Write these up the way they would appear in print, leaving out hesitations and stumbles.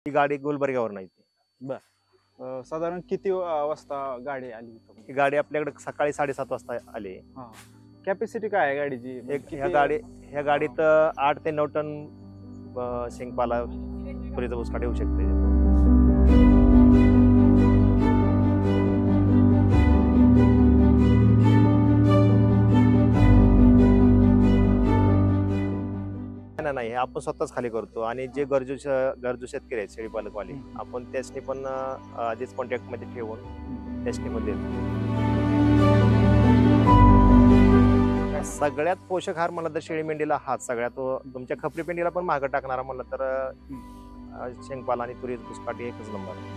ही गाडी गुलबर्ग्यावर नाही. साधारण किती वाजता गाडी आली इथं? ही गाडी आपल्याकडे सकाळी 7:30 वाजता आली. कॅपॅसिटी काय आहे गाडीची? ह्या गाडीत 8 ते 9 टन शेंगपाला तुरीचा भुसकाट येऊ शकते. नाही, हे आपण स्वतःच खाली करतो आणि जे गरजू शेतकरी आहेत शेळीपालकवाले, आपण त्यासनी पण आधीच कॉन्टॅक्ट मध्ये ठेवून त्यासनी पण देतो. सगळ्यात पोषक आहार म्हणलं तर शेळी मेंढीला हाच सगळ्यात. तुमच्या खपरी पेंडीला पण मागं टाकणारा म्हणलं तर शेंगपाला आणि तुरीचा भुसकाट एकच नंबर आहे.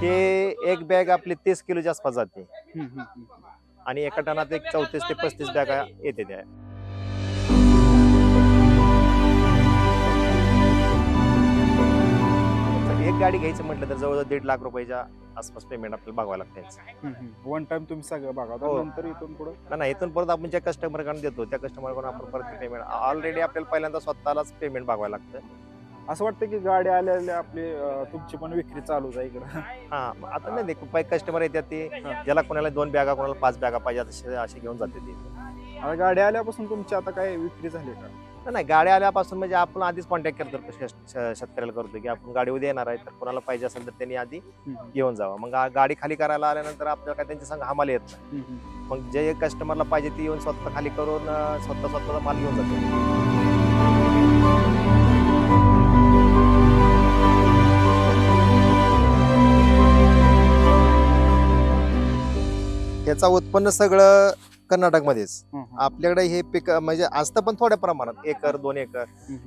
हे एक बॅग आपली 30 किलोच्या आसपास जाते आणि एका टनात एक 34 ते 35 बॅगा येते त्या. एक गाडी घ्यायचं म्हटलं तर जवळजवळ 1.5 लाख रुपयाच्या आसपास पेमेंट आपल्याला बघावं लागतं. वन टाइम तुम्ही सगळं बघा, नंतर इथून पुढे नाही, इथून परत आपण ज्या कस्टमरकडे देतो त्या कस्टमरकडून आपण परत पेमेंट ऑलरेडी आपल्याला पहिल्यांदा स्वतःलाच पेमेंट बघावं लागतं. असं वाटतं की गाडी आलेल्या आपली तुमची पण विक्री चालू आहे इकडं. आता नाही देखो काही कस्टमर येतात ते ज्याला कोणाला 2 बॅगा कोणाला 5 बॅगा पाहिजे असे घेऊन जाते ते. आता गाडी आल्यापासून तुमची आता काय विक्री झाली का? नाही, गाडी आल्यापासून म्हणजे आपण आधीच कॉन्टॅक्ट करतो शेतकऱ्याला करतो की आपण गाडी उद्या येणार आहे, तर कोणाला पाहिजे असेल तर त्यांनी आधी घेऊन जावं. मग गाडी खाली करायला आल्यानंतर आपल्याला काय त्यांच्या संग हमाल येत नाही. मग जे कस्टमरला पाहिजे ती येऊन स्वतः खाली करून स्वतःचा माल घेऊन जातो. याचा उत्पन्न सगळं कर्नाटकमध्येच. आपल्याकडे हे पीक म्हणजे असतं पण थोड्या प्रमाणात 1 एकर 2 एकर,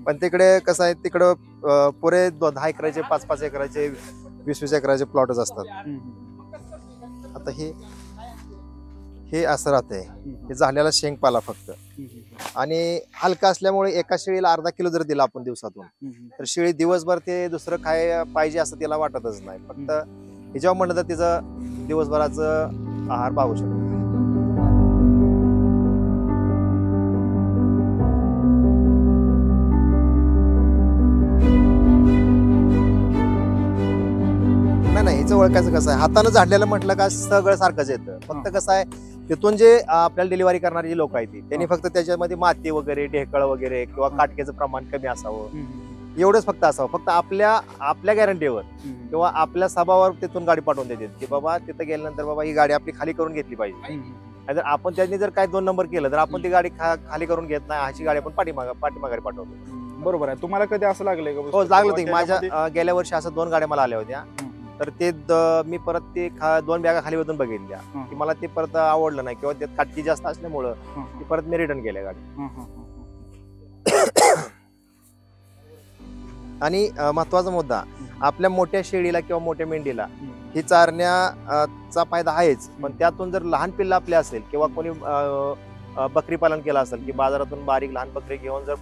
पण तिकडे कसं आहे तिकडं पुरे 10 एकराचे 5-5 एकराचे 20-20 एकराचे प्लॉटच असतात. आता हे असं राहतंय. हे झालेला शेंगपाला फक्त आणि हलका असल्यामुळे एका शेळीला अर्धा किलो जर दिला आपण दिवसातून तर शेळी दिवसभर ते दुसरं काय पाहिजे असं तिला वाटतच नाही. फक्त ह्याच्यावर म्हणलं तर तिचं दिवसभराचं आहार पाहू शकतो. नाही, हिचं ओळखायचं कसं आहे, हातानं झाडलेलं म्हटलं का सगळं सारखंच येतं. फक्त कसं आहे तिथून जे आपल्याला डिलिव्हरी करणारी जी लोक आहेत त्यांनी फक्त त्याच्यामध्ये माती वगैरे ढेकळ वगैरे किंवा काटक्याचं प्रमाण कमी असावं एवढंच फक्त असावं. फक्त आपल्या गॅरंटीवर किंवा आपल्या सभावर तिथून गाडी पाठवून देतात की बाबा तिथं गेल्यानंतर बाबा ही गाडी आपली खाली करून घेतली पाहिजे. जर आपण त्यांनी जर काय 2 नंबर केलं तर आपण ती गाडी खाली करून घेत नाही, अशी गाडी आपण पाठीमागे पाठवतो. बरोबर आहे. तुम्हाला कधी असं लागलंय का? हो, लागलं होतं. माझ्या गेल्या वर्षी असं 2 गाड्या मला आल्या होत्या. तर ते मी परत ते 2 बॅगा खाली ओतून बघितल्या की मला ते परत आवडलं नाही किंवा त्यात काटकी जास्त असल्यामुळं ती परत मी रिटर्न केल्या गाडी. आणि महत्वाचा मुद्दा, आपल्या मोठ्या शेळीला किंवा मोठ्या मेंढीला ही चारण्याचा फायदा आहेच, पण त्यातून जर लहान पिल्लं आपले असेल किंवा कोणी बकरी पालन केलं असेल की बाजारातून बारीक लहान बकरी घेऊन जर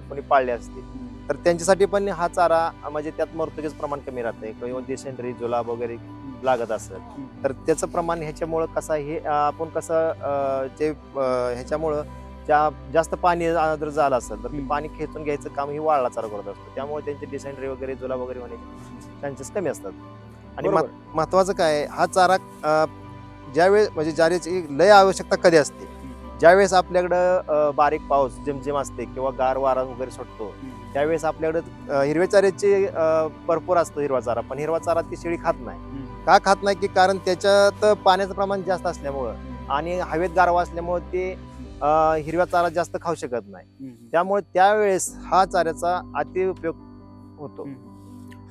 कोणी पाळले असतील तर त्यांच्यासाठी पण हा चारा म्हणजे त्यात मृत्यूचे प्रमाण कमी राहते किंवा डिसेंट्री जुलाब वगैरे लागत असेल तर त्याचं प्रमाण ह्याच्यामुळं कसं हे आपण कसं ते ह्याच्यामुळं जास्त पाणी जर झालं असेल तर पाणी खेचून घ्यायचं काम ही वाळला चारा करत असतो. त्यामुळे त्यांचे डिसेंट्री वगैरे जुलाब वगैरे होण्याचे चान्सेस कमी असतात. आणि महत्वाचं काय, हा चारा ज्यावेळेस म्हणजे ज्याची लय आवश्यकता कधी असते, ज्यावेळेस आपल्याकडं बारीक पाऊस जिमजिम असते किंवा गार वारा वगैरे सुटतो त्यावेळेस आपल्याकडे हिरव्या चाऱ्याचे भरपूर असतो हिरवा चारा, पण हिरवा चारा ती शेळी खात नाही. का खात नाही की कारण त्याच्यात पाण्याचं प्रमाण जास्त असल्यामुळं आणि हवेत गारवा असल्यामुळे ते हिरव्या चारा जास्त खाऊ शकत नाही. त्यामुळे त्यावेळेस हा चाऱ्याचा अति उपयोग होतो.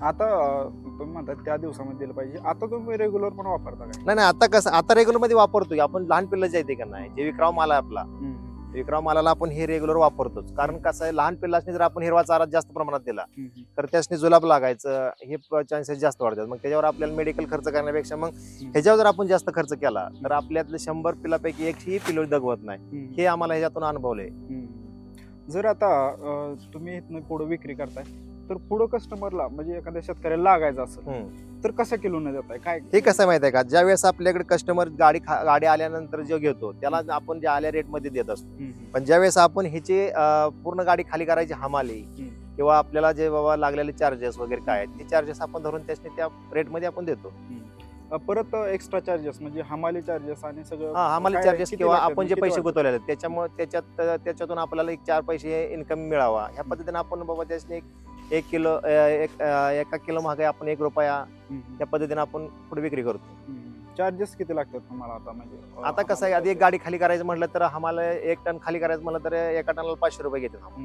आता तुम्ही म्हणतात त्या दिवसामध्ये दिलं पाहिजे, आता तुम्ही रेग्युलर पण वापरता काय? नाही, आता कसं आता रेग्युलर मध्ये वापरतोय आपण. लहान पिल्लं जे येते का नाही, जे विक्राव माल आहे आपला, विक्राव मालाला आपण हे रेग्युलर वापरतोच. कारण कसं आहे, लहान पिल्लासनी जर आपण हिरवा चारा जास्त प्रमाणात दिला तर त्यासनी जुलाब लागायचं हे चान्सेस जास्त वाढतात. मग त्याच्यावर आपल्याला मेडिकल खर्च करण्यापेक्षा मग ह्याच्यावर जर आपण जास्त खर्च केला तर आपल्यातले 100 पिल्लापैकी 1ही पिल्लू दगवत नाही. हे आम्हाला ह्याच्यातून अनुभवलंय. जर आता तुम्ही इथनं पुढे विक्री करताय तर पुढं कस्टमरला म्हणजे एखाद्या शेतकऱ्याला लागायचं असेल हम्म. तर कसा किलो न देताय काय हे कसं आहे माहिती आहे का, ज्यावेळेस आपल्याकडे कस्टमर गाडी आल्यानंतर जो घेतो त्याला आपण ज्या आल्या रेटमध्ये देत असतो. हम्म. पण ज्यावेळेस आपण ह्याची पूर्ण गाडी खाली करायची हमाली किंवा आपल्याला जे बाबा लागलेले चार्जेस वगैरे काय आहेत ते चार्जेस आपण धरून त्याने त्या रेटमध्ये आपण देतो. परत एक्स्ट्रा चार्जेस म्हणजे हमाली चार्जेस आणि सगळं हा हमाली काय- चार्जेस किती किंवा लागतात? आपण जे किती पैसे वाटतात? गुंतवलेले आहेत त्याच्यामुळे त्याच्यातून आपल्याला एक 4 पैसे इन्कम मिळावा ह्या पद्धतीने आपण बाबा त्याने एक किलो एका किलो मागे आपण 1 रुपया या पद्धतीने आपण पुढे विक्री करतो. चार्जेस किती लागतात तुम्हाला आता म्हणजे आता कसं आहे, आधी एक गाडी खाली करायचं म्हटलं तर आम्हाला 1 टन खाली करायचं म्हटलं तर एका टनाला 500 रुपये घेतात.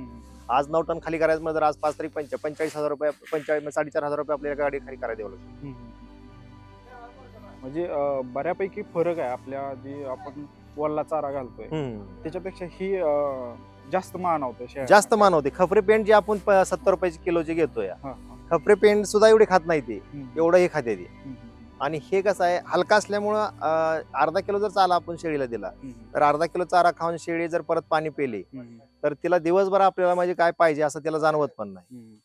आज 9 टन खाली करायचं म्हटलं तर आज 5 तरी 45,000 रुपये 45,000 साडेचार रुपये आपल्याला गाडी खाली करायला द्यावं लागतं. म्हणजे बऱ्यापैकी फरक आहे आपल्या जी आपण वल्ला चारा घालतोय त्याच्यापेक्षा ही जास्त मानवते जास्त मान होते. खपरे पेंट जे आपण 70 रुपयाची किलोचे घेतोय, खपरे पेंट सुद्धा एवढी खात नाही ते, एवढं हे खाते ते. आणि हे कसं आहे, हलका असल्यामुळं अर्धा किलो जर चारा आपण शेळीला दिला तर अर्धा किलो चारा खाऊन शेळी जर परत पाणी पेली तर तिला दिवसभर आपल्याला म्हणजे काय पाहिजे असं तिला जाणवत पण नाही.